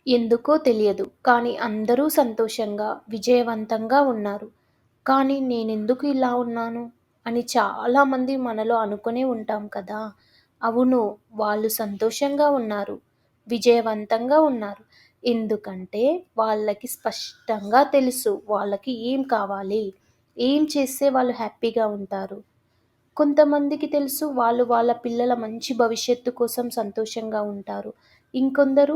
ఎందుకో తెలియదు. కానీ అందరూ సంతోషంగా, విజయవంతంగా ఉన్నారు. కానీ నేనెందుకు ఇలా ఉన్నాను? అని చాలామంది మనలో అనుకునే ఉంటాం కదా! అవును. వాళ్ళు సంతోషంగా ఉన్నారు. విజయవంతంగా ఉన్నారు. ఎందుకంటే వాళ్ళకి స్పష్టంగా తెలుసు వాళ్ళకి ఏం కావాలి? ఏం చేస్తే వాళ్ళు హ్యాపీగా ఉంటారు? కొంతమందికి తెలుసు వాళ్ళు వాళ్ళ పిల్లల మంచి భవిష్యత్తు కోసం సంతోషంగా ఉంటారు. ఇంకొందరు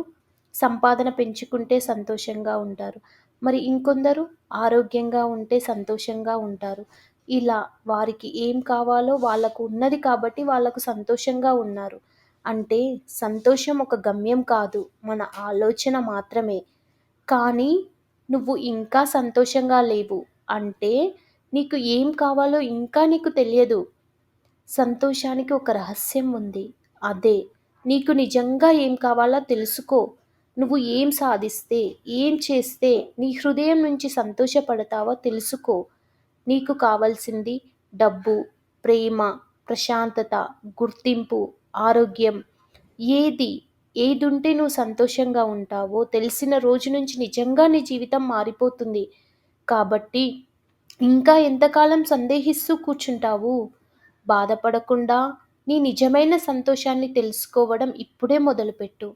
సంపాదన పెంచుకుంటే సంతోషంగా ఉంటారు. మరి ఇంకొందరు ఆరోగ్యంగా ఉంటే సంతోషంగా ఉంటారు. ఇలా వారికి ఏం కావాలో వాళ్ళకు ఉన్నది కాబట్టి వాళ్ళకు సంతోషంగా ఉన్నారు. అంటే సంతోషం ఒక గమ్యం కాదు. మన ఆలోచన మాత్రమే. కానీ నువ్వు ఇంకా సంతోషంగా లేవు. అంటే నీకు ఏం కావాలో ఇంకా నీకు తెలియదు. సంతోషానికి ఒక రహస్యం ఉంది. అదే నీకు నిజంగా ఏం కావాలో తెలుసుకో. నువ్వు ఏం సాధిస్తే, ఏం చేస్తే నీ హృదయం నుంచి సంతోషపడతావో తెలుసుకో. నీకు కావాల్సింది డబ్బు, ప్రేమ, ప్రశాంతత, గుర్తింపు, ఆరోగ్యం ఏది ఏదుంటే నువ్వు సంతోషంగా ఉంటావో తెలిసిన రోజు నుంచి నిజంగా నీ జీవితం మారిపోతుంది. కాబట్టి ఇంకా ఎంతకాలం సందేహిస్తూ కూర్చుంటావు? బాధపడకుండా నీ నిజమైన సంతోషాన్ని తెలుసుకోవడం ఇప్పుడే మొదలుపెట్టు.